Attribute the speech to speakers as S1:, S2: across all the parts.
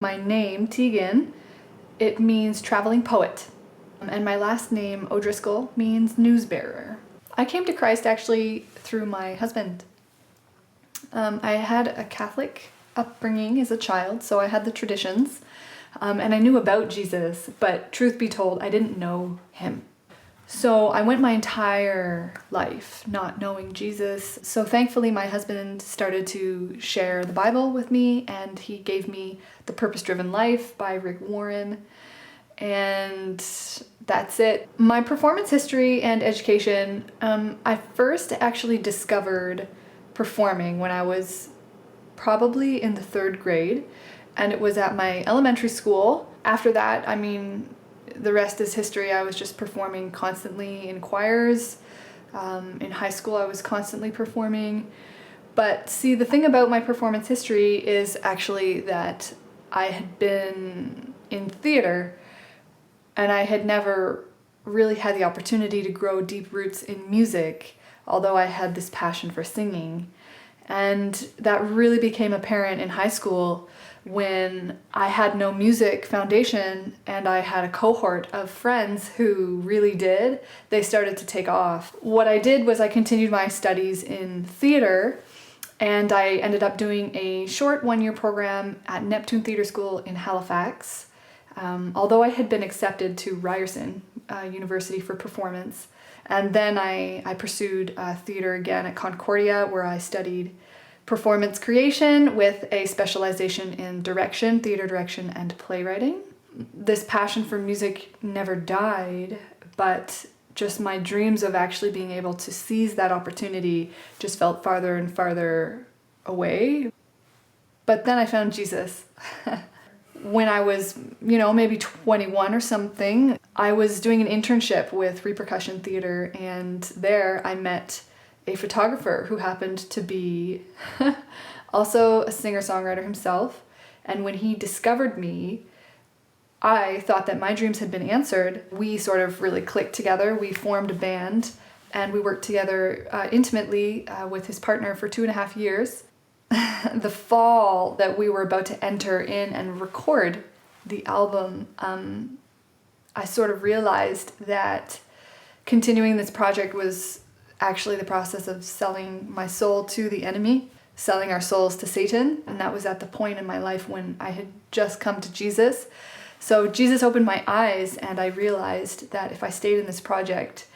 S1: My name, Teaghan, it means traveling poet. And my last name, O'Driscoll, means newsbearer. I came to Christ actually through my husband. I had a Catholic upbringing as a child, so I had the traditions, and I knew about Jesus, but truth be told, I didn't know him. So I went my entire life not knowing Jesus. So thankfully my husband started to share the Bible with me, and he gave me The Purpose-Driven Life by Rick Warren. And that's it. My performance history and education, I first actually discovered performing when I was probably in the 3rd grade, and it was at my elementary school. After that, the rest is history. I was just performing constantly in choirs. In high school, I was constantly performing. But see, the thing about my performance history is actually that I had been in theater, and I had never really had the opportunity to grow deep roots in music, although I had this passion for singing. And that really became apparent in high school when I had no music foundation and I had a cohort of friends who really did. They started to take off. What I did was I continued my studies in theater, and I ended up doing a short 1-year program at Neptune Theatre School in Halifax. Although I had been accepted to Ryerson University for performance. And then I pursued theater again at Concordia, where I studied performance creation with a specialization in direction, theater direction, and playwriting. This passion for music never died, but just my dreams of actually being able to seize that opportunity just felt farther and farther away. But then I found Jesus. When I was, maybe 21 or something, I was doing an internship with Repercussion Theater, and there I met a photographer who happened to be also a singer-songwriter himself. And when he discovered me, I thought that my dreams had been answered. We sort of really clicked together. We formed a band, and we worked together intimately with his partner for 2.5 years. The fall that we were about to enter in and record the album, I sort of realized that continuing this project was actually the process of selling my soul to the enemy, selling our souls to Satan. And that was at the point in my life when I had just come to Jesus. So Jesus opened my eyes, and I realized that if I stayed in this project,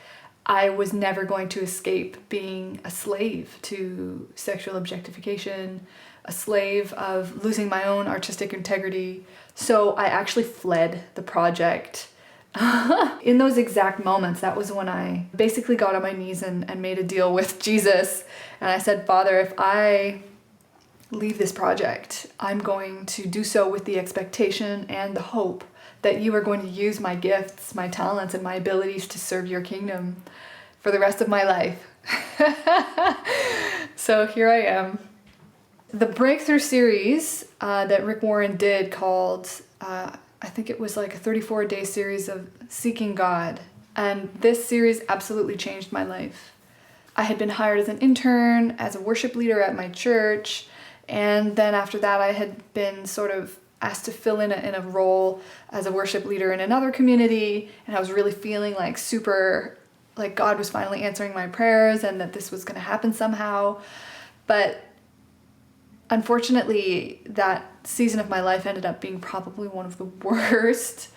S1: I was never going to escape being a slave to sexual objectification, a slave of losing my own artistic integrity. So I actually fled the project. In those exact moments, that was when I basically got on my knees and made a deal with Jesus. And I said, Father, if I leave this project, I'm going to do so with the expectation and the hope that you are going to use my gifts, my talents, and my abilities to serve your kingdom for the rest of my life. So here I am. The Breakthrough series that Rick Warren did called, I think it was like a 34-day series of seeking God. And this series absolutely changed my life. I had been hired as an intern, as a worship leader at my church, and then after that I had been sort of asked to fill in a role as a worship leader in another community, and I was really feeling like God was finally answering my prayers and that this was going to happen somehow. But unfortunately, that season of my life ended up being probably one of the worst,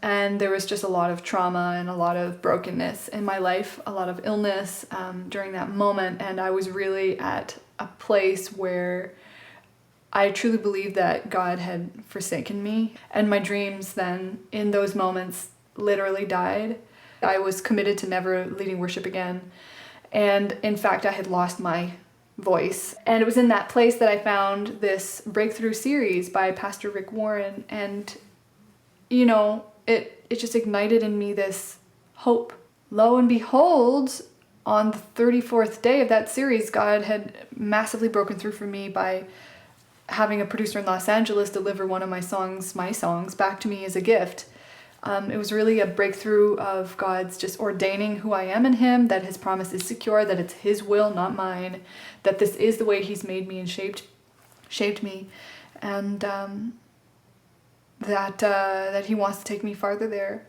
S1: and there was just a lot of trauma and a lot of brokenness in my life, a lot of illness during that moment, and I was really at a place where I truly believed that God had forsaken me, and my dreams then, in those moments, literally died. I was committed to never leading worship again, and in fact, I had lost my voice. And it was in that place that I found this Breakthrough series by Pastor Rick Warren, and it just ignited in me this hope. Lo and behold, on the 34th day of that series, God had massively broken through for me by having a producer in Los Angeles deliver one of my songs back to me as a gift. It was really a breakthrough of God's just ordaining who I am in him, that his promise is secure, that it's his will, not mine, that this is the way he's made me and shaped me. And that he wants to take me farther there.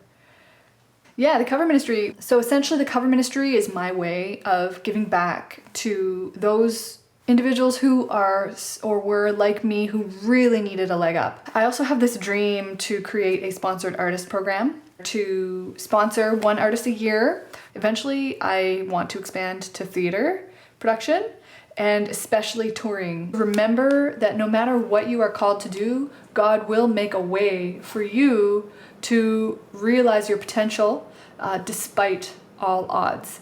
S1: Yeah, the cover ministry. So essentially the cover ministry is my way of giving back to those individuals who are or were like me, who really needed a leg up. I also have this dream to create a sponsored artist program to sponsor one artist a year. Eventually I want to expand to theater production and especially touring. Remember that no matter what you are called to do, God will make a way for you to realize your potential despite all odds.